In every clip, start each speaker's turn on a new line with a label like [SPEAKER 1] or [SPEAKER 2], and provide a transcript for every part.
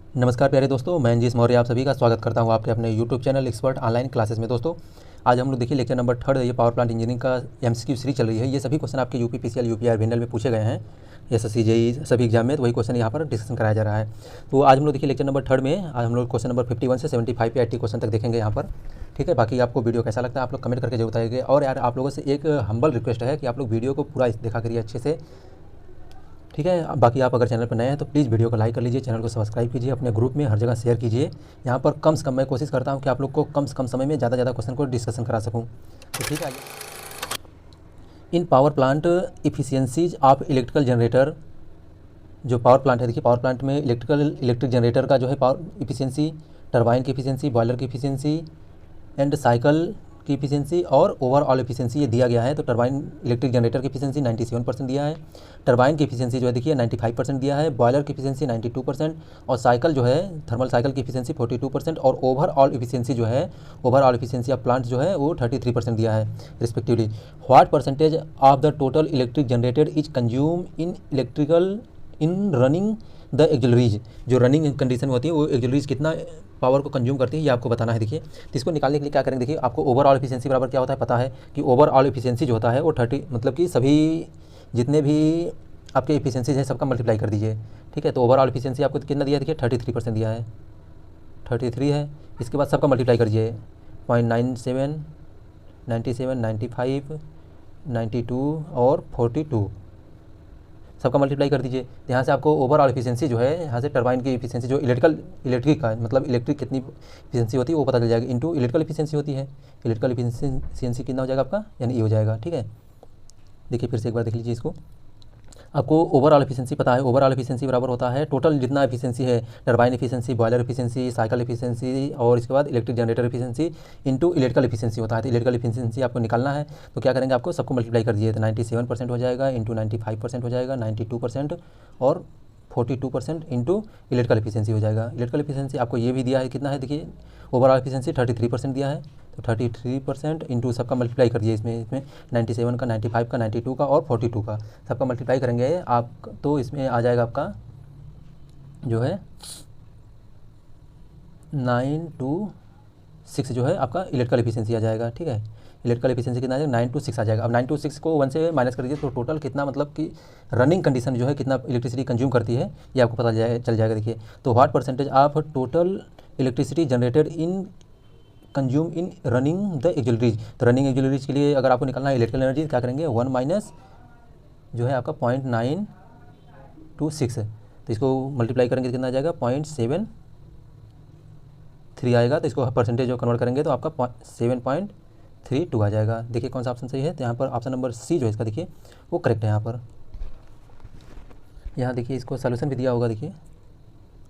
[SPEAKER 1] नमस्कार प्यारे दोस्तों, मैं अंजीश मौर्य आप सभी का स्वागत करता हूं आपके अपने YouTube channel expert online classes में। दोस्तों आज हम लोग देखिए लेक्चर नंबर 3 ये पावर प्लांट इंजीनियरिंग का एमसीक्यू सीरीज चल रही है। ये सभी क्वेश्चन आपके यूपीपीसीएल यूपीआर विनल में पूछे गए हैं, एसएससी जेईई सभी एग्जाम में, तो वही क्वेश्चन यहाँ पर डिस्कशन कराया जा रहा है। तो आज हम लोग देखिए लेक्चर नंबर 3 में आज हम लोग क्वेश्चन नंबर 51 से 75 पे 80 क्वेश्चन तक देखेंगे यहाँ पर। ठीक है, बाकी आपको वीडियो कैसा लगता है आप लोग कमेंट करके जरूर बताइए। और यार आप लोगों से एक हम्बल रिक्वेस्ट है कि आप लोग वीडियो को पूरा देखा करिए अच्छे से। ठीक है, बाकी आप अगर चैनल पर नए हैं तो प्लीज़ वीडियो को लाइक कर लीजिए, चैनल को सब्सक्राइब कीजिए, अपने ग्रुप में हर जगह शेयर कीजिए। यहाँ पर कम से कम मैं कोशिश करता हूँ कि आप लोग को कम से कम समय में ज़्यादा से ज़्यादा क्वेश्चन को डिस्कशन करा सकूँ। तो ठीक है, in power plant efficiencies of electrical generator, जो पावर प्लांट है देखिए, पावर प्लांट में इलेक्ट्रिक जनरेटर का जो है पावर इफिशियंसी, टरबाइन की इफिशियंसी, बॉयलर की इफिशियंसी एंड साइकिल की इफिशियंसी और ओवरऑल इफिशियंसी ये दिया गया है। तो टरबाइन इलेक्ट्रिक जनरेटर की इफिशियंसी 97% दिया है, टरबाइन की इफिशियंसी जो है देखिए 95% दिया है, बॉयलर की इफिशियंसी 92% और साइकिल जो है थर्मल साइकिल की इफिशियंसी 42% और ओवरऑल इफिशियंसी जो है ओवरऑल इफिशियंसी ऑफ प्लांट जो है वो 33% दिया है respectively. What percentage of the total electric generated is consume in running the auxiliaries, जो रनिंग कंडीशन में होती है वो एक्सिलरीज कितना पावर को कंज्यूम करती है ये आपको बताना है। देखिए तो इसको निकालने के लिए क्या करेंगे, देखिए आपको ओवरऑल एफिशिएंसी बराबर क्या होता है पता है कि ओवरऑल एफिशिएंसी जो होता है वो 30 मतलब कि सभी जितने भी आपके एफिशिएंसीज हैं सबका मल्टीप्लाई कर दीजिए। ठीक है, तो ओवरऑल एफिशिएंसी आपको कितना दिया है, देखिए 33% दिया है, 33 है। इसके बाद सबका मल्टीप्लाई कर दीजिए 0.97, 97, 95, 92 और 42 सबका मल्टीप्लाई कर दीजिए। तो यहाँ से आपको ओवरऑल एफिशिएंसी जो है, यहाँ से टरबाइन की एफिशिएंसी जो इलेक्ट्रिक का मतलब इलेक्ट्रिक कितनी एफिशिएंसी होती है वो पता चल जाएगा, इंटू इलेक्ट्रिकल एफिशिएंसी होती है। इलेक्ट्रिकल एफिशिएंसी कितना हो जाएगा आपका, यानी ये हो जाएगा। ठीक है, देखिए फिर से एक बार देख लीजिए इसको। आपको ओवरऑल एफिशिएंसी पता है, ओवरऑल एफिशिएंसी बराबर होता है टोटल जितना एफिशिएंसी है, turbine efficiency, boiler efficiency, cycle efficiency और इसके बाद electric generator efficiency into electrical efficiency होता है। तो इलेक्ट्रिकल एफिशिएंसी आपको निकालना है तो क्या करेंगे, आपको सबको मल्टीप्लाई कर दिए तो 97% हो जाएगा, इंटू 95% हो जाएगा, 92% और 42% इंटू इलेक्ट्रिकल एफिशिएंसी हो जाएगा। इलेक्ट्रिकल एफिशिएंसी आपको ये भी दिया है कितना है, देखिए ओवरऑल एफिशिएंसी 33% दिया है, तो 33% इंटू सबका मल्टीप्लाई कर दिए इसमें 97 का, 95 का, 92 का और 42 का सबका मल्टीप्लाई करेंगे आप, तो इसमें आ जाएगा आपका जो है 926 जो है आपका इलेक्ट्रिकल एफिशिएंसी आ जाएगा। ठीक है, इलेक्ट्रिकल एफिशिएंसी कितना आ जाएगा, 926 आ जाएगा। अब 926 को 1 से माइनस कर दीजिए तो टोटल कितना मतलब कि रनिंग कंडीशन जो है कितना इलेक्ट्रिसिटी कंज्यूम करती है ये आपको पता चल जाएगा। देखिए तो what percentage of total electricity generated in consume in running the auxiliaries. तो रनिंग एक्सिलरीज के लिए अगर आपको निकालना है इलेक्ट्रिकल एनर्जी क्या करेंगे, 1 माइनस जो है आपका 0.926 है, तो इसको मल्टीप्लाई करेंगे तो कितना आ जाएगा 0.73 आएगा। तो इसको परसेंटेज जो कन्वर्ट करेंगे तो आपका 7.32 आ जाएगा। देखिए कौन सा ऑप्शन सही है, तो यहाँ पर ऑप्शन नंबर सी जो है इसका देखिए वो करेक्ट है। यहाँ देखिए इसको सोल्यूशन भी दिया होगा, देखिए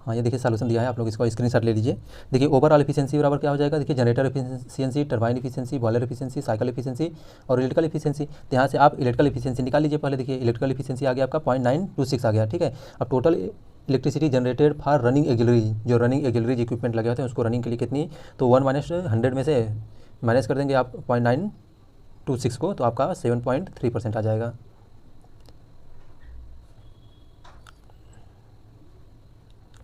[SPEAKER 1] हाँ ये देखिए सॉल्यूशन दिया है, आप लोग इसको स्क्रीनशॉट ले लीजिए। देखिए ओवरऑल एफिशिएंसी बराबर क्या हो जाएगा, देखिए generator efficiency, turbine efficiency, boiler efficiency, cycle efficiency और इलेक्ट्रिकल एफिशिएंसी। तो यहाँ से आप इलेक्ट्रिकल एफिशिएंसी निकाल लीजिए पहले। देखिए इलेक्ट्रिकल एफिशिएंसी आ गया आपका 0.926 आ गया। ठीक है, अब total electricity generated for running auxiliaries, जो रनिंग एक्सिलरीज इक्विपमेंट लगे होते हैं उसको रनिंग के लिए कितनी, तो 1 माइनस 100 में से माइनस कर देंगे आप 0.926 को, तो आपका 7.3% आ जाएगा।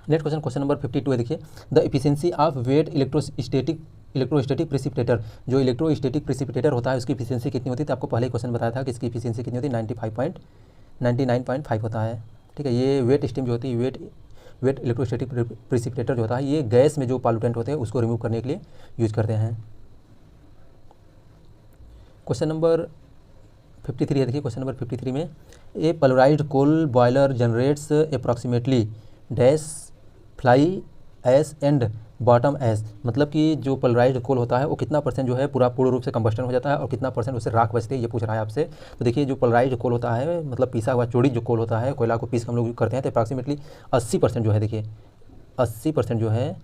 [SPEAKER 1] नेक्स्ट क्वेश्चन, क्वेश्चन नंबर 52 है। देखिए the efficiency of wet electrostatic precipitator, जो इलेक्ट्रोस्टैटिक प्रेसिपिटेटर होता है उसकी एफिशिएंसी कितनी होती है, तो आपको पहले ही क्वेश्चन बताया था कि इसकी एफिशिएंसी कितनी होती है, 99.5 होता है। ठीक है, ये वेट स्टीम जो होती है, वेट इलेक्ट्रोस्टैटिक प्रेसिपिटेटर जो होता है ये गैस में जो पॉल्यूटेंट होते हैं उसको रिमूव करने के लिए यूज करते हैं। क्वेश्चन नंबर 53 है। देखिए क्वेश्चन नंबर 53 में a pulverised coal boiler generates approximately dash fly ash and bottom ash, मतलब कि जो पोलराइज्ड कोल होता है वो कितना परसेंट जो है पूर्ण रूप से कंबस्टन हो जाता है और कितना परसेंट उससे राख बचती है, ये पूछ रहा है आपसे। तो देखिए जो पोलराइज्ड कोल होता है मतलब पीसा हुआ चूड़ी जो कोल होता है, कोयला को पीस हम लोग करते हैं, तो अप्रॉक्सीमेटली 80% जो है, देखिए 80% जो है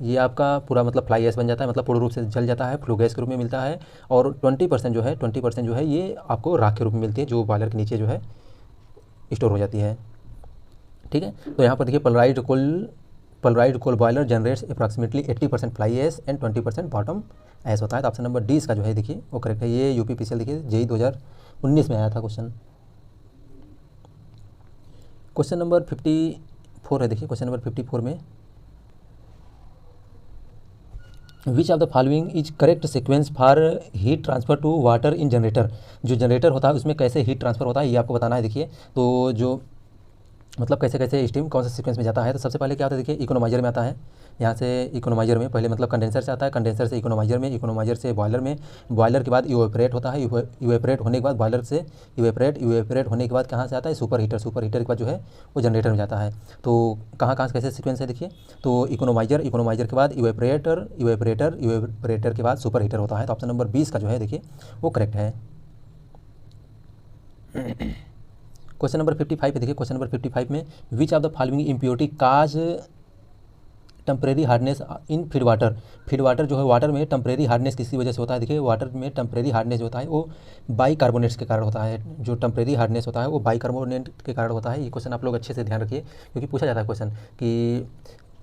[SPEAKER 1] ये आपका पूरा मतलब फ्लाई एस बन जाता है, मतलब पूर्ण रूप से जल जाता है, फ्लू गैस के रूप में मिलता है। और 20% जो है ये आपको राख के रूप में मिलती है, जो बॉयलर के नीचे जो है स्टोर हो जाती है। ठीक है, तो यहाँ पर देखिए pulverised coal boiler generates approximately 80% fly ash and 20% bottom ash होता है। तो ऑप्शन नंबर डी इसका जो है देखिए वो करेक्ट है। ये यूपीपीसीएल देखिए जेईई 2019 में आया था क्वेश्चन। क्वेश्चन नंबर 54 है। देखिए क्वेश्चन नंबर 54 में which of the following is correct sequence for heat transfer to water in generator. जो जनरेटर होता है उसमें कैसे हीट ट्रांसफ़र होता है ये आपको बताना है। देखिए तो जो मतलब कैसे कैसे स्टीम कौन सा सीक्वेंस में जाता है। तो सबसे पहले क्या होता है, देखिए इकोनोमाइजर में आता है। यहाँ से इकोनोमाइजर में पहले मतलब कंडेंसर से आता है, कंडेंसर से इकोनोमाइजर में, इकोनोमाइजर से बॉयलर में, बॉयलर के बाद इवेपोरेट होता है, इवेपोरेट होने के बाद बॉयलर से इवेपोरेट होने के बाद कहाँ से आता है, सुपर हीटर, सुपर हीटर के बाद जो है वो जनरेटर में जाता है। तो कहाँ कहाँ से कैसे सीक्वेंस है देखिए, तो इकोनोमाइजर, इकोनोमाइजर के बाद इवेपोरेटर, इवेपोरेटर, इवेपोरेटर के बाद सुपर हीटर होता है। तो ऑप्शन नंबर 20 का जो है देखिए वो करेक्ट है। क्वेश्चन नंबर 55 पे देखिए, क्वेश्चन नंबर 55 में which of the following impurity cause temporary hardness in feed water. Feed water जो है वाटर में टेम्परेरी हार्डनेस किसकी वजह से होता है। देखिए वाटर में टेम्परेरी हार्डनेस जो होता है वो बाइकार्बोनेट्स के कारण होता है। जो टेम्परेरी हार्डनेस होता है वो बाइकार्बोनेट के कारण होता है। ये क्वेश्चन आप लोग अच्छे से ध्यान रखिए क्योंकि पूछा जाता है क्वेश्चन कि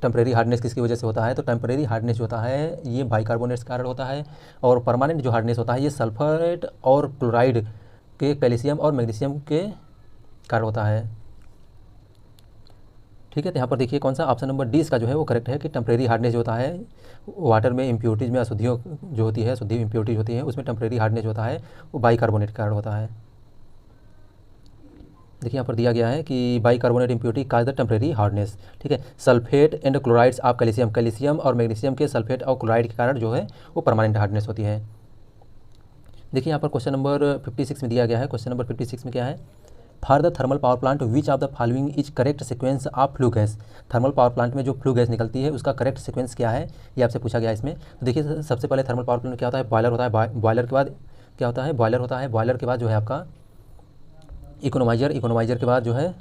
[SPEAKER 1] टेम्परेरी हार्डनेस किसकी वजह से होता है। तो टेम्परेरी हार्डनेस जो होता है ये बाइकार्बोनेट्स के कारण होता है, और परमानेंट जो हार्डनेस होता है ये सल्फेट और क्लोराइड के, कैल्शियम और मैग्नीशियम के कारण होता है। ठीक है, तो यहाँ पर देखिए कौन सा ऑप्शन नंबर 20 का जो है वो करेक्ट है कि टेम्परेरी हार्डनेस जो होता है वाटर में इम्प्योरिटीज़ में अशुद्धियों जो होती है, शुद्धि इम्प्योरिटीज होती है उसमें टेम्परेरी हार्डनेस होता है वो बाइकार्बोनेट के कारण होता है। देखिए यहाँ पर दिया गया है कि bicarbonate impurity cause the temporary hardness. ठीक है, sulphate and chlorides of calcium, calcium और मैग्नीशियम के सल्फेट और क्लोराइड के कारण जो है वो परमानेंट हार्डनेस होती है। देखिए यहाँ पर क्वेश्चन नंबर 56 में दिया गया है। क्वेश्चन नंबर 56 में क्या है, for the thermal power plant which of the following is correct sequence of flue gas. Thermal power plant में जो फ्लू गैस निकलती है उसका करेक्ट सीक्वेंस क्या है ये आपसे पूछा गया इसमें। तो देखिए सबसे पहले थर्मल पावर प्लांट में क्या होता है, बॉयलर होता है, बॉयलर के बाद क्या होता है, बॉयलर होता है, बॉयलर के बाद जो है आपका इकोनोमाइजर, इकोनोमाइजर के बाद जो है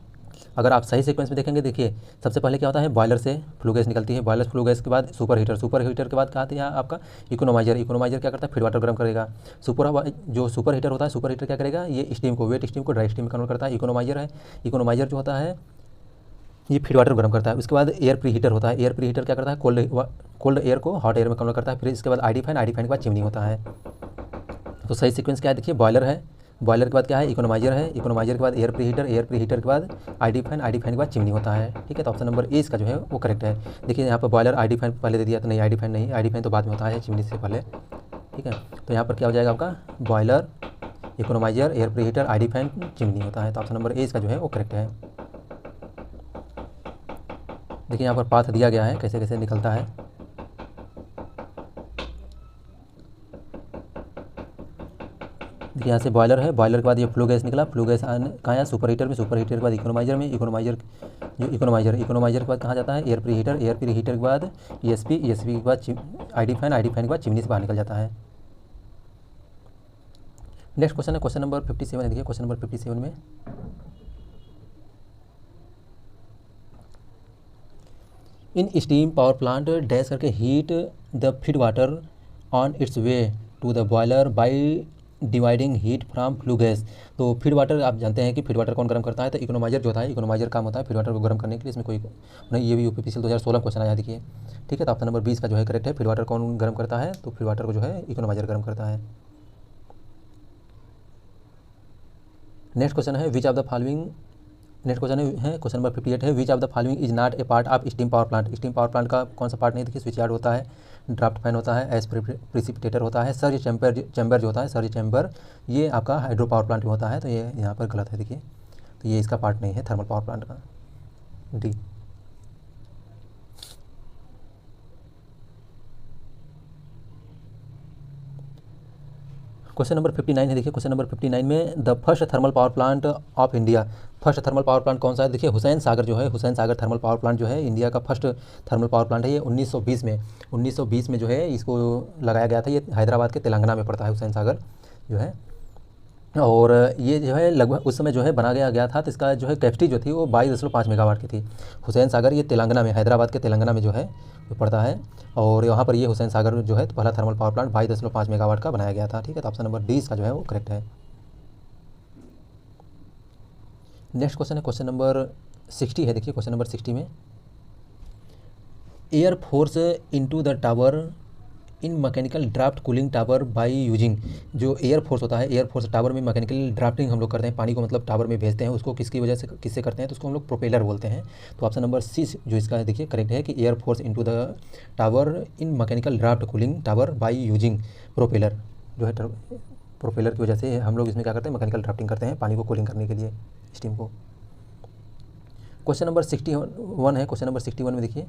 [SPEAKER 1] अगर आप सही सीक्वेंस में देखेंगे, देखिए सबसे पहले क्या होता है बॉयलर से फ्लू गैस निकलती है, बॉयलर फ्लू गैस के बाद सुपर हीटर, सुपर हीटर के बाद क्या आती है आपका इकोनोमाइजर, इकोनोमाइजर क्या करता है फीड वाटर गर्म करेगा। जो सुपर हीटर होता है, सुपर हीटर क्या करेगा, ये स्टीम को, वेट स्टीम को ड्राई स्टीम में कन्वर्ट करता है। इकोनोमाइजर है, इकोनोमाइजर जो होता है ये फीड वाटर गर्म करता है। उसके बाद एयर प्री हीटर होता है, एयर प्री हीटर क्या करता है कोल्ड एयर को हॉट एयर में कन्वर्ट करता है। फिर इसके बाद आईडी फैन, आईडी फैन के बाद चिमनी होता है। तो सही सीक्वेंस क्या है देखिए, बॉयलर है, बॉयलर के बाद क्या है इकोनोमाइजर है, इकोनोमाइजर के बाद air pre heater, air pre heater के बाद आईडी फैन, आईडी फैन के बाद चिमनी होता है। ठीक है, तो ऑप्शन नंबर 20 का जो है वो करेक्ट है। देखिए यहाँ पर बॉयलर आईडी फैन पहले दे दिया तो नहीं, आईडी फैन नहीं, आईडी फैन तो बाद में होता है चिमनी से पहले। ठीक है, तो यहाँ पर क्या हो जाएगा आपका boiler, economiser, air pre heater, ID fan, chimney होता है। तो ऑप्शन नंबर 20 का जो है वो करेक्ट है। देखिए यहाँ पर पाथ दिया गया है कैसे कैसे निकलता है। देखिए यहाँ से बॉयलर है, बॉयलर के बाद ये फ्लू गैस निकला, फ्लू गैस कहाँ आया सुपर हीटर में, सुपर हीटर के बाद इकोनोमाइजर में, इकोनोमाइजर जो इकोनोमाइजर के बाद कहाँ जाता है air pre heater, air pre heater के बाद ईएसपी, ईएसपी के बाद आईडी फैन, आईडी फैन के बाद चिमनी से बाहर निकल जाता है। नेक्स्ट क्वेश्चन है क्वेश्चन नंबर 57 है। देखिए क्वेश्चन नंबर 57 में in steam power plant dash करके heat the feed water on its way to the boiler by dividing heat from flue gas. तो फीड वाटर आप जानते हैं कि फीड वाटर कौन गर्म करता है, तो इकोनोमाइजर जो होता है, इकोनोमाइजर काम होता है फीड वाटर को गर्म करने के लिए। इसमें कोई नहीं, ये भी यूपीपीसीएल 2016 क्वेश्चन आया देखिए। ठीक है, तो ऑप्शन नंबर 20 का जो है करेक्ट है, फीड वाटर कौन गर्म करता है, तो फीड वाटर को जो है इकोनोमाइजर गर्म करता है। नेक्स्ट क्वेश्चन है विच of the following, next question है क्वेश्चन नंबर 58 है विच of the following is not a part of steam power plant. Steam power plant का कौन सा पार्ट नहीं, देखिए स्विच यार्ड होता है, ड्राफ्ट फैन होता है, एस प्रिसिपिटेटर होता है, सर्ज चैम्बर जो होता है, सर्ज चैम्बर ये आपका हाइड्रो पावर प्लांट में होता है। तो ये यहाँ पर गलत है देखिए, तो ये इसका पार्ट नहीं है थर्मल पावर प्लांट का, डी। क्वेश्चन नंबर 59 है। देखिए क्वेश्चन नंबर 59 में the first thermal power plant of India, first thermal power plant कौन सा है, देखिए हुसैन सागर जो है, Hussain Sagar thermal power plant जो है इंडिया का फर्स्ट थर्मल पावर प्लांट है। ये 1920 में जो है इसको लगाया गया था। ये हैदराबाद के तेलंगाना में पड़ता है हुसैन सागर जो है, और ये जो है लगभग उस समय जो है बनाया गया था। तो इसका जो है कैपेसिटी जो थी वो 22.5 मेगावाट की थी। हुसैन सागर ये तेलंगाना में, हैदराबाद के तेलंगाना में जो है वो पड़ता है, और यहाँ पर ये हुसैन सागर जो है तो पहला थर्मल पावर प्लांट 22.5 मेगावाट का बनाया गया था। ठीक है, तो ऑप्शन नंबर 20 का जो है वो करेक्ट है। नेक्स्ट क्वेश्चन है क्वेश्चन नंबर 60 है। देखिए क्वेश्चन नंबर 60 में air force into the tower in mechanical draft cooling tower by using, जो एयरफोर्स होता है, एयरफोर्स टावर में मैकेनिकल ड्राफ्टिंग हम लोग करते हैं, पानी को मतलब टावर में भेजते हैं, उसको किसकी वजह से किससे करते हैं, तो उसको हम लोग प्रोपेलर बोलते हैं। तो ऑप्शन नंबर सी जो इसका है देखिए करेक्ट है कि air force into the tower in mechanical draft cooling tower by using propeller, जो है प्रोपेलर की वजह से हम लोग इसमें क्या करते हैं, मैकेनिकल ड्राफ्टिंग करते हैं पानी को कूलिंग करने के लिए, स्टीम को। क्वेश्चन नंबर 61 है। क्वेश्चन नंबर 61 में देखिए,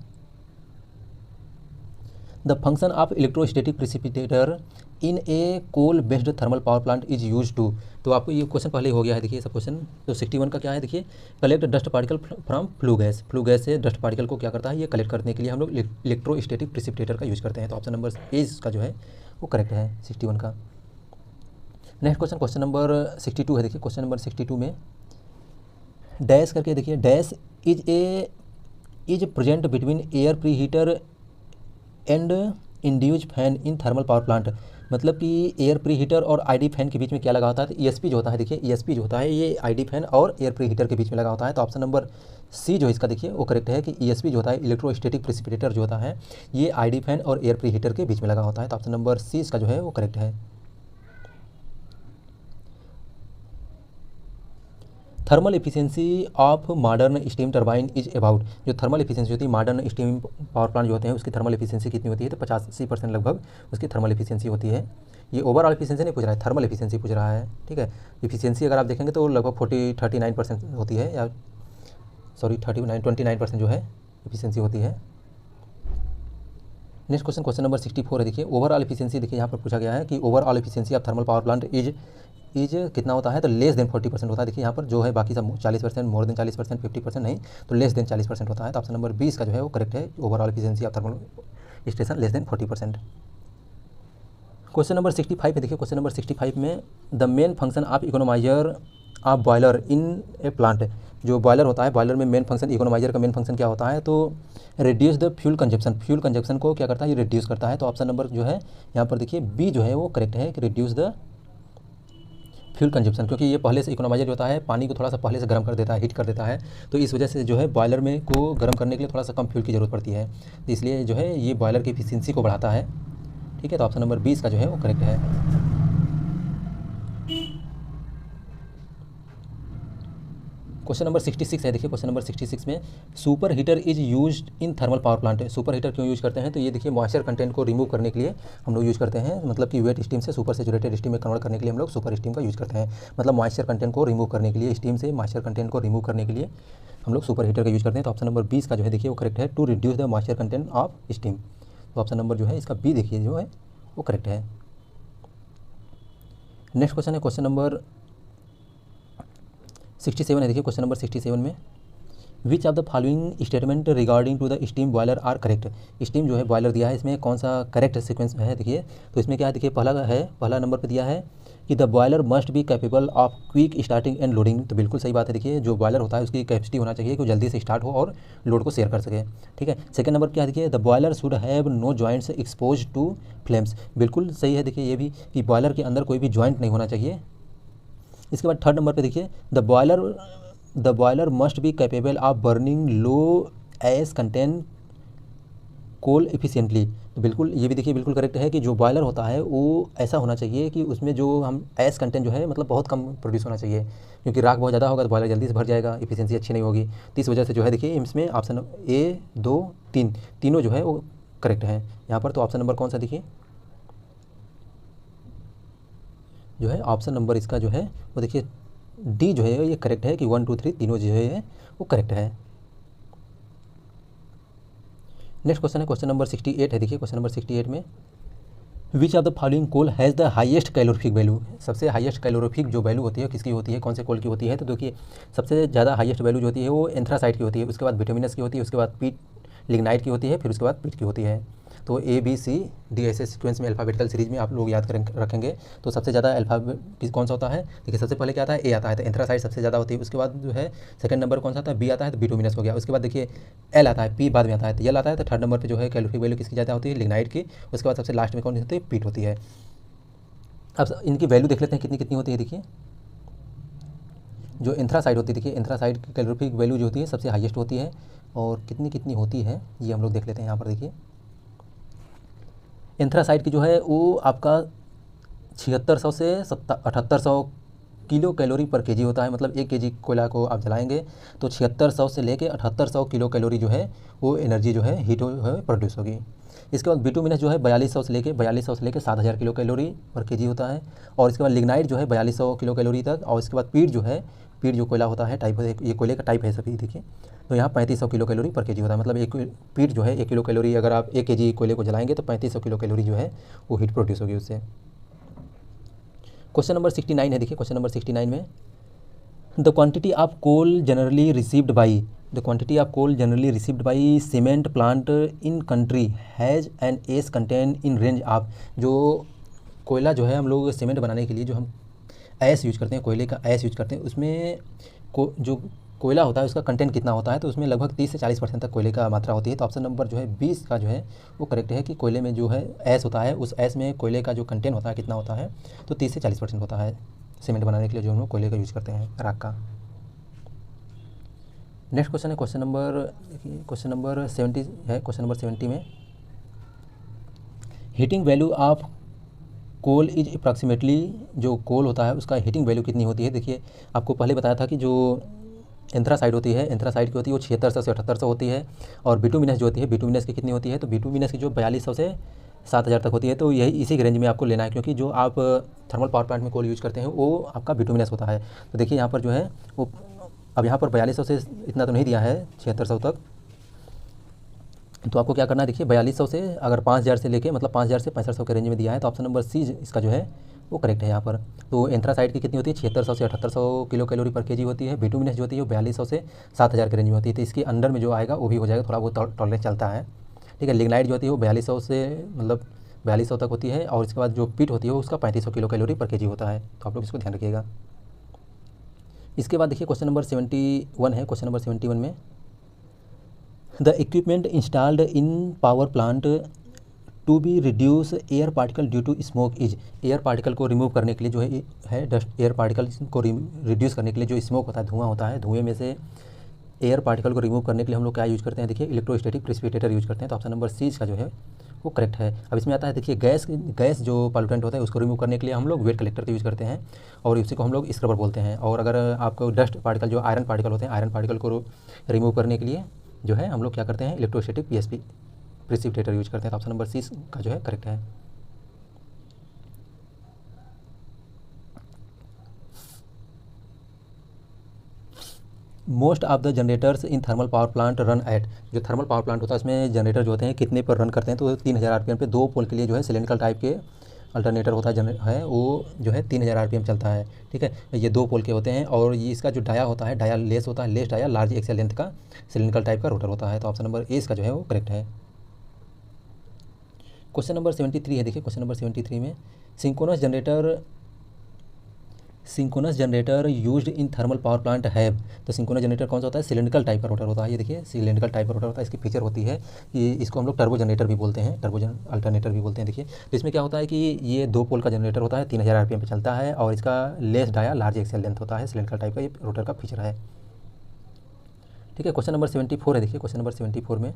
[SPEAKER 1] the function of electrostatic precipitator in a coal based thermal power plant is use to, तो आपको ये क्वेश्चन पहले हो गया है, देखिए सब क्वेश्चन। तो 61 का क्या है देखिए, collect dust particle from flue gas, flue gas से डस्ट पार्टिकल को क्या करता है, ये कलेक्ट करने के लिए हम लोग इलेक्ट्रोस्टैटिक प्रिसिपिटेटर का यूज़ करते हैं। तो ऑप्शन नंबर ए का जो है वो करेक्ट है 61 का। नेक्स्ट क्वेश्चन, क्वेश्चन नंबर 62 है। देखिए क्वेश्चन नंबर 62 में डैश करके देखिए, dash is present between air preheater and induced fan in thermal power plant, मतलब कि एयर प्री हीटर और आईडी फैन के बीच में क्या लगा होता है, तो ईएसपी जो होता है, देखिए ईएसपी जो होता है ये आईडी फैन और एयर प्री हीटर के बीच में लगा होता है। तो ऑप्शन नंबर सी जो इसका देखिए वो करेक्ट है कि ईएसपी जो होता है, इलेक्ट्रोस्टैटिक प्रिसिपिटेटर जो होता है, ये आईडी फैन और एयर प्री हीटर के बीच में लगा होता है। तो ऑप्शन नंबर सी इसका जो है वो करेक्ट है। Thermal efficiency of modern steam turbine is about, जो थर्मल एफिशिएंसी होती है मॉडर्न स्टीम पावर प्लांट जो होते हैं उसकी थर्मल एफिशिएंसी कितनी होती है, तो 85% लगभग उसकी थर्मल एफिशिएंसी होती है। ये ओवरऑल एफिशिएंसी नहीं पूछ रहा है, थर्मल एफिशिएंसी पूछ रहा है, ठीक है। एफिशिएंसी अगर आप देखेंगे तो लगभग 39% होती है, या सॉरी 29% जो है एफिशिएंसी होती है। नेक्स्ट क्वेश्चन, क्वेश्चन नंबर 64 है। देखिए ओवरऑल एफिशिएंसी, देखिए यहाँ पर पूछा गया है कि overall efficiency of thermal power plant is कितना होता है, तो लेस देन 40% होता है। देखिए यहाँ पर जो है बाकी सब 40%, मोर देन 40%, 50% नहीं, तो लेस देन 40% होता है। तो ऑप्शन नंबर 20 का जो है वो करेक्ट है, overall efficiency of thermal station less than 40%। Question number 65 है। देखिए क्वेश्चन नंबर 65 में the main function of economiser of boiler in A plant, जो बॉयलर होता है, बॉयलर में मेन फंक्शन, इकोनोमाइजर का मेन फंक्शन क्या होता है, तो reduce the fuel consumption, fuel consumption को क्या करता है, ये रिड्यूस करता है। तो ऑप्शन नंबर जो है यहाँ पर देखिए बी जो है वो करेक्ट है कि रिड्यूस द फ्यूल कंजप्शन, क्योंकि ये पहले से इकोनोमाइजर जो होता है पानी को थोड़ा सा पहले से गर्म कर देता है, हीट कर देता है, तो इस वजह से जो है बॉयलर में को गर्म करने के लिए थोड़ा सा कम फ्यूल की ज़रूरत पड़ती है, तो इसलिए जो है ये बॉयलर की एफिशिएंसी को बढ़ाता है, ठीक है। तो ऑप्शन नंबर 20 का जो है वो करेक्ट है। क्वेश्चन नंबर 66 है। देखिए क्वेश्चन नंबर 66 में super heater is used in thermal power plant, super heater क्यों यूज़ करते हैं, तो ये देखिए मॉइस्चर कंटेंट को रिमूव करने के लिए हम लोग यूज़ करते हैं, मतलब कि वेट स्टीम से सुपर सेचुरेटेड स्टीम में कन्वर्ट करने के लिए हम लोग सुपर स्टीम का यूज़ करते हैं, मतलब मॉइस्चर कंटेंट को रिमूव करने के लिए, स्टीम से मॉइस्चर कंटेंट को रिमूव करने के लिए हम लोग सुपर हीटर का यूज़ करते हैं। तो ऑप्शन नंबर 20 का जो है देखिए वो करेक्ट है, to reduce the moisture content of steam. तो ऑप्शन नंबर जो है इसका बी देखिए जो है वो करेक्ट है। नेक्स्ट क्वेश्चन है क्वेश्चन नंबर 67 है। देखिए क्वेश्चन नंबर 67 में which of the following statement regarding to the steam boiler are correct, steam जो है बॉयलर दिया है, इसमें कौन सा करेक्ट सीक्वेंस है, देखिए तो इसमें क्या है, देखिए पहला नंबर पे दिया है कि the boiler must be capable of quick starting and loading, तो बिल्कुल सही बात है। देखिए जो बॉयलर होता है उसकी कैपेसिटी होना चाहिए कि वो जल्दी से स्टार्ट हो और लोड को शेयर कर सके, ठीक है। सेकंड नंबर क्या है, देखिए the boiler should have no joints expose to flames, बिल्कुल सही है। देखिए ये भी कि बॉयलर के अंदर कोई भी जॉइंट नहीं होना चाहिए। इसके बाद थर्ड नंबर पे देखिए the boiler must be capable of burning low ash content coal efficiently, तो बिल्कुल ये भी देखिए बिल्कुल करेक्ट है कि जो बॉयलर होता है वो ऐसा होना चाहिए कि उसमें जो हम एस कंटेंट जो है मतलब बहुत कम प्रोड्यूस होना चाहिए, क्योंकि राख बहुत ज़्यादा होगा तो बॉयलर जल्दी से भर जाएगा, एफिशिएंसी अच्छी नहीं होगी। तो इस वजह से जो है देखिए इसमें ऑप्शन ए 2 3 तीनों जो है वो करेक्ट है यहाँ पर। तो ऑप्शन नंबर कौन सा देखिए जो है ऑप्शन नंबर इसका जो है वो देखिए डी जो है ये करेक्ट है कि 1 2 3 तीनों जो है वो करेक्ट है। नेक्स्ट क्वेश्चन है क्वेश्चन नंबर 68 है। देखिए क्वेश्चन नंबर 68 में which of the following coal has the highest calorific value, सबसे हाईएस्ट कैलोरीफिक जो वैल्यू होती है किसकी होती है, कौन से कोल की होती है, तो देखिए सबसे ज़्यादा हाईएस्ट वैल्यू जो होती है वो एंथ्रासाइट की होती है, उसके बाद विटामिनस की होती है, उसके बाद पीट लिग्नाइट की होती है, फिर उसके बाद पीट की होती है। तो ए बी सी डी ऐसे सीक्वेंस में अल्फ़ाबेटिकल सीरीज में आप लोग याद रखेंगे। तो सबसे ज़्यादा अल्फ़ाबेट कौन सा होता है, देखिए सबसे पहले क्या आता है, ए आता है, तो एंथ्रासाइट सबसे ज़्यादा होती है, उसके बाद जो है सेकंड नंबर कौन सा आता है, बी आता है, तो बिटुमिनस हो गया, उसके बाद देखिए एल आता है, पी बाद में आता है, तो एल आता है, तो थर्ड नंबर पर जो है कैलोरीफिक वैल्यू किसकी ज़्यादा होती है, लिग्नाइट की, उसके बाद सबसे लास्ट में कौन सी होती है, पीट होती है। अब इनकी वैल्यू देख लेते हैं कितनी कितनी होती है। देखिए जो एंथ्रासाइड होती है, देखिए एंथ्रासाइड की कैलोरीफिक वैल्यू जो होती है सबसे हाईएस्ट होती है, और कितनी कितनी होती है ये हम लोग देख लेते हैं यहाँ पर। देखिए एंथ्रासाइट की जो है वो आपका 7600 से 7800 किलो कैलोरी पर केजी होता है। मतलब 1 केजी कोयला को आप जलाएंगे तो 7600 से लेके 7800 किलो कैलोरी जो है वो एनर्जी जो है हीट है प्रोड्यूस होगी। इसके बाद बिटुमिनस जो है 4200 से लेके 7000 किलो कैलोरी पर केजी होता है। और इसके बाद लिग्नाइट जो है 4200 किलो कैलोरी तक। और इसके बाद पीट जो कोयला होता है टाइप, ये कोयले का टाइप है सभी, देखिए तो यहाँ 3500 किलो कैलोरी पर केजी होता है। मतलब एक पीट जो है 1 किलो कैलोरी, अगर आप 1 केजी कोयले को जलाएंगे तो 3500 किलो कैलोरी जो है वो हीट प्रोड्यूस होगी उससे। क्वेश्चन नंबर 69 है, देखिए क्वेश्चन नंबर 69 में the quantity of coal generally received by cement plant in country has an ash content in range of. जो कोयला जो है हम लोग सीमेंट बनाने के लिए जो हम ऐश यूज करते हैं, कोयले का ऐश यूज करते हैं, उसमें जो कोयला होता है उसका कंटेंट कितना होता है, तो उसमें लगभग 30 से 40% तक कोयले का मात्रा होती है। तो ऑप्शन नंबर जो है 20 का जो है वो करेक्ट है कि कोयले में जो है ऐश होता है, उस ऐश में कोयले का जो कंटेंट होता है कितना होता है, तो 30 से 40% होता है सीमेंट बनाने के लिए जो हम लोग कोयले का यूज करते हैं, राख का। नेक्स्ट क्वेश्चन है क्वेश्चन नंबर 70 है। क्वेश्चन नंबर 70 में heating value of coal is approximately, जो कोल होता है उसका हीटिंग वैल्यू कितनी होती है। देखिए आपको पहले बताया था कि जो एंथ्रासाइड होती है, एंथ्रासाइड की होती है वो 7600 से 7800 होती है। और बिटुमिनस जो होती है, बिटुमिनस की कितनी होती है, तो बिटुमिनस की जो 4200 से 7000 तक होती है। तो यही इसी के रेंज में आपको लेना है, क्योंकि जो आप थर्मल पावर प्लांट में कोल यूज करते हैं वो आपका बिटुमिनस होता है। तो देखिए यहाँ पर जो है वो अब यहाँ पर 4200 से इतना तो नहीं दिया है 7600 तक, तो आपको क्या करना है, देखिए 4200 से अगर 5000 से लेके मतलब 5000 से 6500 के रेंज में दिया है, तो ऑप्शन नंबर सी इसका जो है वो करेक्ट है यहाँ पर। तो एंथ्रासाइड की कितनी होती है, 7600 से 7800 किलो कैलोरी पर केजी होती है। बिटुमिनस जो होती है वो 4200 से 7000 के रेंज में होती है। तो इसके अंडर में जो आएगा वो भी हो जाएगा, थोड़ा बहुत टॉलरेंस चलता है, ठीक है। लिग्नाइट जो होती है वो 4200 से मतलब 4200 तक होती है। और इसके बाद जो पीट होती है उसका 3500 किलो कैलोरी पर केजी होता है। तो आप लोग इसको ध्यान रखिएगा। इसके बाद देखिए क्वेश्चन नंबर 71 है। क्वेश्चन नंबर 71 में the equipment installed in power plant to be reduce air particle due to smoke is. Air particle को रिमूव करने के लिए जो है डस्ट एयर पार्टिकल को रिड्यूस करने के लिए जो स्मोक होता है, धुआं होता है, धुएं में से एयर पार्टिकल को रिमूव करने के लिए हम लोग क्या यूज करते हैं, देखिए इलेक्ट्रोस्टैटिक प्रेसिपिटेटर यूज करते हैं। तो ऑप्शन नंबर सी का जो है वो करेक्ट है। अब इसमें आता है देखिए गैस जो पॉल्यूटेंट होता है उसको रिमूव करने के लिए हम लोग वेट कलेक्टर का यूज़ करते हैं और इसी को हम लोग स्क्रबर बोलते हैं। और अगर आपको डस्ट पार्टिकल जो आयरन पार्टिकल होते हैं, आयरन पार्टिकल को रिमूव करने के लिए जो है हम लोग क्या करते हैं, इलेक्ट्रोस्टैटिक प्रेसिपिटेटर यूज करते हैं। तो ऑप्शन नंबर सी का जो है करेक्ट है। Most of the generators in thermal power plant run at. जो थर्मल पावर प्लांट होता है उसमें जनरेटर जो होते हैं कितने पर रन करते हैं, तो 3000 आरपीएम पे। 2 पोल के लिए जो है सिलेंड्रिकल टाइप के अल्टरनेटर होता है वो जो है 3000 आरपीएम चलता है, ठीक है। ये 2 पोल के होते हैं और ये इसका जो डाया होता है, डाया लेस होता है, less dia large axial length का सिलेंड्रिकल टाइप का रोटर होता है। तो ऑप्शन नंबर ए इसका जो है वो करेक्ट है। क्वेश्चन नंबर 73 है। देखिए क्वेश्चन नंबर 73 में synchronous generator used in thermal power plant have. तो सिंक्रोनस जनरेटर कौन सा होता है, सिलेंड्रिकल टाइप का रोटर होता है। ये देखिए सिलेंड्रिकल टाइप का रोटर होता है। इसकी फीचर होती है कि इसको हम लोग टर्बो जनरेटर भी बोलते हैं, अल्टरनेटर भी बोलते हैं। देखिए तो इसमें क्या होता है कि ये 2 पोल का जनरेटर होता है, 3000 आरपीएम पे चलता है और इसका less dia large axial length होता है, सिलेंड्रिकल टाइप का ये रोटर का फीचर है, ठीक है। क्वेश्चन नंबर 74 है। देखिए क्वेश्चन नंबर 74 में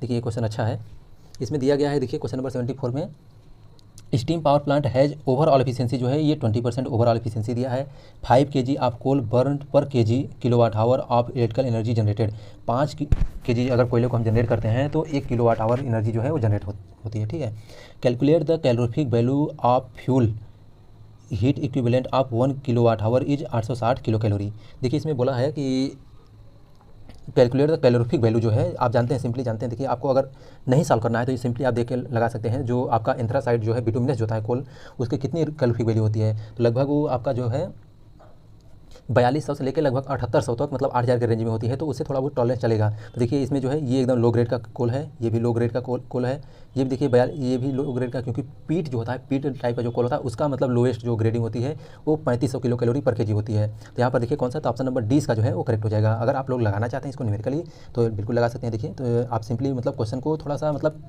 [SPEAKER 1] देखिए ये क्वेश्चन अच्छा है। इसमें दिया गया है, देखिए क्वेश्चन नंबर 74 में steam power plant has overall efficiency जो है ये 20% ओवरऑल एफिशिएंसी दिया है। 5 kg ऑफ कोल बर्न पर KG kilowatt hour of electrical energy generated. 5 kg अगर कोयले को हम जनरेट करते हैं तो 1 किलोवाट आवर एनर्जी जो है वो जनरेट होती है, ठीक है। Calculate the calorific value of fuel heat equivalent of 1 kilowatt hour is 860 kilo calorie. देखिए इसमें बोला है कि कैलकुलेट द कैलोरीफिक वैल्यू जो है आप जानते हैं, सिंपली जानते हैं। देखिए आपको अगर नहीं सॉल्व करना है तो ये सिंपली आप देख के लगा सकते हैं। जो आपका एंथ्रासाइड जो है बिटुमिनस जो होता है कोल, उसकी कितनी कैलोरीफिक वैल्यू होती है, तो लगभग वो आपका जो है 4200 से लेकर लगभग 7800 तक मतलब 8000 के रेंज में होती है। तो उससे थोड़ा बहुत टॉलरेंस चलेगा। तो देखिए इसमें जो है ये एकदम लो ग्रेड का कोल है, ये भी लो ग्रेड का कोल है, ये भी देखिए ये भी लो ग्रेड का, क्योंकि पीट जो होता है, पीट टाइप का जो कोल होता है उसका मतलब लोएस्ट जो ग्रेडिंग होती है वो 3500 किलो कैलोरी पर केजी होती है। तो यहाँ पर देखिए कौन सा, तो ऑप्शन नंबर डी का जो है वो करेक्ट हो जाएगा। अगर आप लोग लगाना चाहते हैं इसको न्यूमेरिकली तो बिल्कुल लगा सकते हैं। देखिए तो आप सिंपली मतलब क्वेश्चन को थोड़ा सा मतलब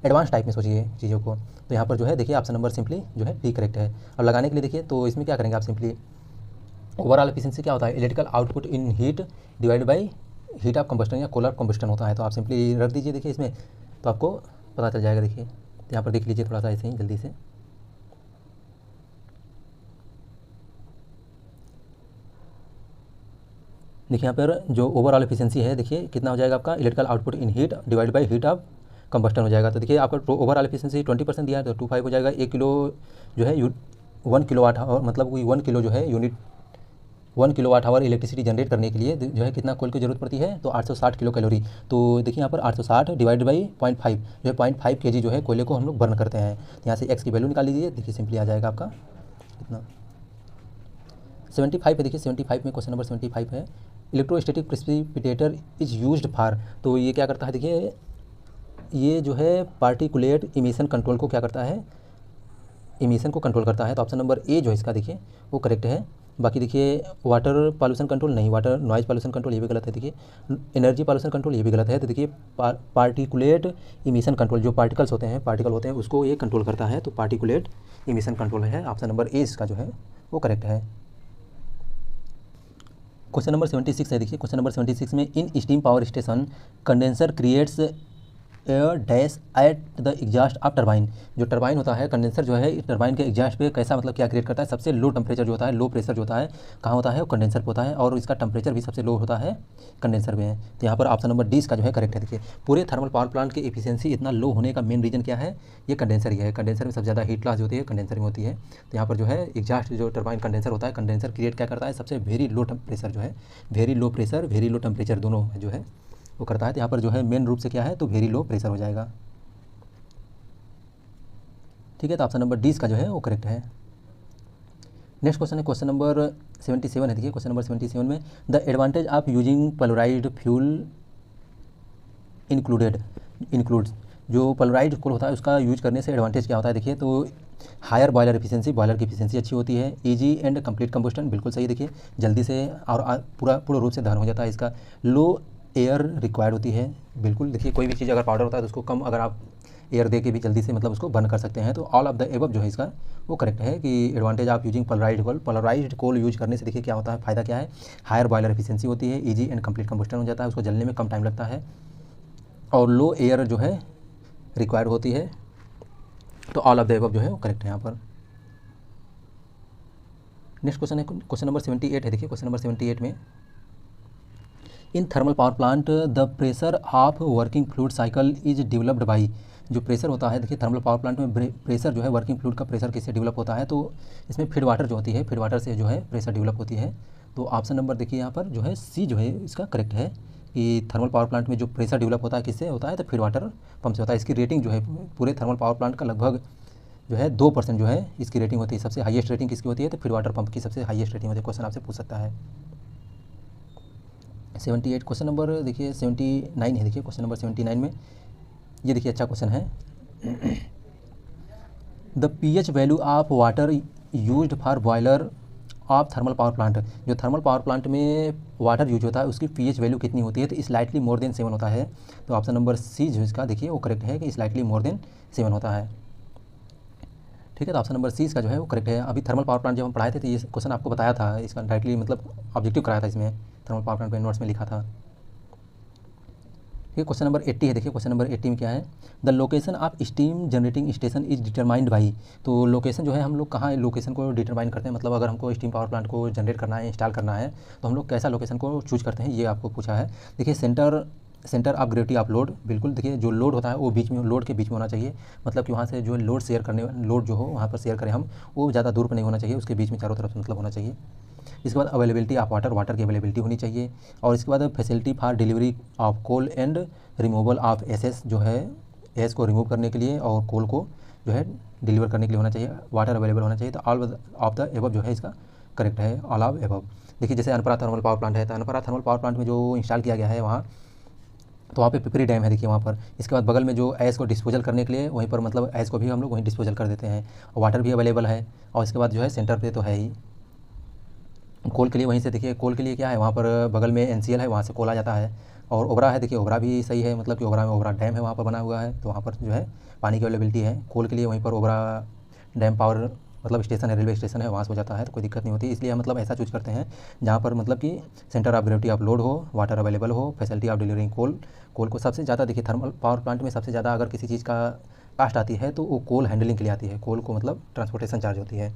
[SPEAKER 1] एडवांस टाइप में सोचिए चीज़ों को। तो यहाँ पर जो है देखिए ऑप्शन नंबर सिंपली जो है डी करेक्ट है। और लगाने के लिए देखिए तो इसमें क्या करेंगे आप, सिंपली ओवरऑल एफिशिएंसी क्या होता है, electrical output in heat divide by heat of combustion या कोलर कंबस्टन होता है। तो आप सिंपली रख दीजिए देखिए इसमें, तो आपको पता चल जाएगा। देखिए यहाँ पर देख लीजिए थोड़ा सा ऐसे ही जल्दी से। देखिए यहाँ पर जो ओवरऑल एफिशिएंसी है, देखिए कितना हो जाएगा आपका, electrical output in heat divide by heat of combustion हो जाएगा। तो देखिए आपका ओवरऑल एफिशिएंसी 20% दिया है तो 25 हो जाएगा। 1 किलो जो है 1 किलो वाट आवर, मतलब कोई 1 किलो जो है unit 1 kilowatt hour electricity generate करने के लिए जो है कितना कोल की जरूरत पड़ती है, तो 860 किलो कैलोरी। तो देखिए यहाँ पर 860 डिवाइड बाई 0.5 जो है 0.5 kg जो है कोयले को हम लोग बर्न करते हैं। तो यहाँ से एक्स की वैल्यू निकाल लीजिए। देखिए सिंपली आ जाएगा आपका कितना, 75 है। देखिए 75 में क्वेश्चन नंबर 75 है, electrostatic precipitator is used for. तो ये क्या करता है, देखिए ये जो है पार्टिकुलेट इमिशन कंट्रोल को क्या करता है, इमिशन को कंट्रोल करता है। तो ऑप्शन नंबर ए जो है इसका देखिए वो करेक्ट है। बाकी देखिए वाटर पॉल्यूशन कंट्रोल नहीं, वाटर नॉइज़ पॉल्यूशन कंट्रोल ये भी गलत है। देखिए एनर्जी पॉल्यूशन कंट्रोल ये भी गलत है। तो देखिए पार्टिकुलेट इमिशन कंट्रोल, जो पार्टिकल्स होते हैं, पार्टिकल होते हैं उसको ये कंट्रोल करता है। तो पार्टिकुलेट इमिशन कंट्रोल है, ऑप्शन नंबर ए इसका जो है वो करेक्ट है। क्वेश्चन नंबर 76 है। देखिए क्वेश्चन नंबर 76 में, in steam power station condenser creates air dash at the exhaust of turbine. जो टरबाइन होता है, कंडेंसर जो है टरबाइन के एग्जॉस्ट पे कैसा, मतलब क्या क्रिएट करता है, सबसे लो टेम्परेचर जो होता है, लो प्रेशर जो होता है कहाँ होता है, वो कंडेंसर पे होता है, और इसका टेम्परेचर भी सबसे लो होता है कंडेंसर में। तो यहाँ पर ऑप्शन नंबर डी इसका जो है करेक्ट है। देखिए पूरे थर्मल पावर प्लांट की एफिशिएंसी इतना लो होने का मेन रीजन क्या है, ये कंडेंसर ही है। कंडेंसर में सबसे ज़्यादा हीट लॉस जो होती है कंडेंसर में होती है। तो यहाँ पर जो है एग्जॉस्ट जो टरबाइन कंडेंसर होता है, कंडेंसर क्रिएट क्या करता है, सबसे वेरी लो प्रेशर जो है, very low pressure very low temperature दोनों जो है वो करता है। तो यहाँ पर जो है मेन रूप से क्या है, तो वेरी लो प्रेशर हो जाएगा। ठीक है, तो ऑप्शन नंबर डी इसका जो है वो करेक्ट है। नेक्स्ट क्वेश्चन है क्वेश्चन नंबर 77 है। देखिए क्वेश्चन नंबर 77 में, the advantage of using pulverised fuel includes. जो पोलराइज्ड कोल होता है उसका यूज करने से एडवांटेज क्या होता है, देखिए तो हायर बॉयलर एफिशिएंसी, बॉयलर की एफिशिएंसी अच्छी होती है। इजी एंड कंप्लीट कंबस्टन, बिल्कुल सही। देखिए जल्दी से और पूर्ण रूप से दहन हो जाता है इसका। लो एयर रिक्वायर्ड होती है, बिल्कुल। देखिए कोई भी चीज़ अगर पाउडर होता है तो उसको कम अगर आप एयर दे के भी जल्दी से मतलब उसको बर्न कर सकते हैं। तो ऑल ऑफ द एबव जो है इसका वो करेक्ट है कि advantage of using pulverised coal use करने से देखिए क्या होता है, फ़ायदा क्या है, हायर बॉयलर एफिशिएंसी होती है, इजी एंड कंप्लीट कंबस्टन हो जाता है, उसको जलने में कम टाइम लगता है, और लो एयर जो है रिक्वायर्ड होती है। तो ऑल ऑफ द एबव जो है वो करेक्ट है यहाँ पर। नेक्स्ट क्वेश्चन है क्वेश्चन नंबर 78 है। देखिए क्वेश्चन नंबर 78 में, इन thermal power plant the pressure of working fluid cycle is developed by. जो प्रेशर होता है, देखिए थर्मल पावर प्लांट में प्रेशर जो है, वर्किंग फ्लूइड का प्रेशर किससे डेवलप होता है, तो इसमें फीड वाटर जो होती है, फीड वाटर से जो है प्रेशर डेवलप होती है। तो ऑप्शन नंबर देखिए यहाँ पर जो है सी जो है इसका करेक्ट है कि थर्मल पावर प्लांट में जो प्रेशर डेवलप होता है किससे होता है, तो फीड वाटर पंप से होता है। इसकी रेटिंग जो है पूरे थर्मल पावर प्लांट का लगभग जो है 2% जो है इसकी रेटिंग होती है। सबसे हाईएस्ट रेटिंग किसकी होती है, तो फीड वाटर पंप की सबसे हाईएस्ट रेटिंग होती है। क्वेश्चन आपसे पूछ सकता है। 78 क्वेश्चन नंबर देखिए 79 है। देखिए क्वेश्चन नंबर 79 में ये देखिए अच्छा क्वेश्चन है, the pH value of water used for boiler of thermal power plant. जो थर्मल पावर प्लांट में वाटर यूज होता है उसकी पीएच वैल्यू कितनी होती है, तो स्लाइटली मोर देन 7 होता है। तो ऑप्शन नंबर सी जो इसका देखिए वो करेक्ट है कि स्लाइटली मोर देन 7 होता है। ठीक है, तो ऑप्शन नंबर सी इसका जो है वो करेक्ट है। अभी थर्मल पावर प्लांट जब हम पढ़ाए थे तो ये क्वेश्चन आपको बताया था, इसका डायरेक्टली मतलब ऑब्जेक्टिव कराया था इसमें, थर्मल पावर प्लांट में नोट्स में लिखा था। ठीक है, क्वेश्चन नंबर 80 है। देखिए क्वेश्चन नंबर 80 में क्या है, the location of steam generating station is determined by. तो लोकेशन जो है हम लोग कहाँ लोकेशन को डिटरमाइन करते हैं, मतलब अगर हमको स्टीम पावर प्लांट को जनरेट करना है, इंस्टॉल करना है, तो हम लोग कैसा लोकेशन को चूज करते हैं, ये आपको पूछा है। देखिए centre of gravity of load, बिल्कुल। देखिए जो लोड होता है वो बीच में, लोड के बीच में होना चाहिए, मतलब कि वहाँ से जो लोड शेयर करने, लोड जो हो वहाँ पर शेयर करें हम, वो ज़्यादा दूर पर नहीं होना चाहिए, उसके बीच में चारों तरफ मतलब होना चाहिए। इसके बाद अवेलेबिलिटी ऑफ वाटर की अवेलेबिलिटी होनी चाहिए, और इसके बाद facility for delivery of coal and removal of ashes, जो है एस को रिमूव करने के लिए और कोल को जो है डिलीवर करने के लिए होना चाहिए, वाटर अवेलेबल होना चाहिए। तो ऑल ऑफ द एबव जो है इसका करेक्ट है, ऑल ऑफ एबव। देखिए जैसे अनपरा थर्मल पावर प्लांट है, तो अनपरा थर्मल पावर प्लांट में जो इंस्टॉल किया गया है वहाँ, तो वहाँ पे पिपरी डैम है देखिए वहाँ पर। इसके बाद बगल में जो ऐश को डिस्पोजल करने के लिए वहीं पर, मतलब ऐश को भी हम लोग वहीं डिस्पोजल कर देते हैं, और वाटर भी अवेलेबल है। और इसके बाद जो है सेंटर पे तो है ही कोल के लिए, वहीं से देखिए कोल के लिए क्या है, वहाँ पर बगल में एनसीएल है, वहाँ से कोल आ जाता है। और ओबरा है, देखिए ओबरा भी सही है, मतलब कि ओबरा में ओबरा डैम है वहाँ पर बना हुआ है, तो वहाँ पर जो है पानी की अवेलेबिलिटी है। कोल के लिए वहीं पर ओबरा डैम पावर मतलब स्टेशन है, रेलवे स्टेशन है, वहाँ से हो जाता है तो कोई दिक्कत नहीं होती। इसलिए हम मतलब ऐसा चूज़ करते हैं जहाँ पर मतलब कि centre of gravity of load हो, वाटर अवेलेबल हो, फैसिलिटी ऑफ डिलीवरिंग कोल को सबसे ज़्यादा देखिए थर्मल पावर प्लांट में सबसे ज़्यादा अगर किसी चीज़ का कास्ट आती है तो वो कोल हैंडलिंग के लिए आती है, कोल को मतलब ट्रांसपोर्टेशन चार्ज होती है।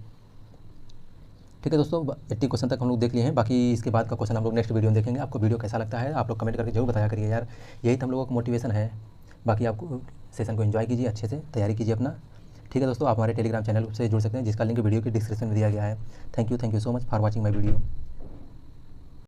[SPEAKER 1] ठीक है दोस्तों, 80 क्वेश्चन तक हम लोग देख लिए हैं, बाकी इसके बाद का क्वेश्चन हम लोग नेक्स्ट वीडियो में देखेंगे। आपको वीडियो कैसा लगता है आप लोग कमेंट करके जरूर बताया करिए यार, यही तो हम लोगों का मोटिवेशन है। बाकी आपको सेशन को एंजॉय कीजिए, अच्छे से तैयारी कीजिए अपना। ठीक है दोस्तों, आप हमारे टेलीग्राम चैनल से जुड़ सकते हैं जिसका लिंक वीडियो की डिस्क्रिप्शन में दिया गया है। Thank you so much for watching my video.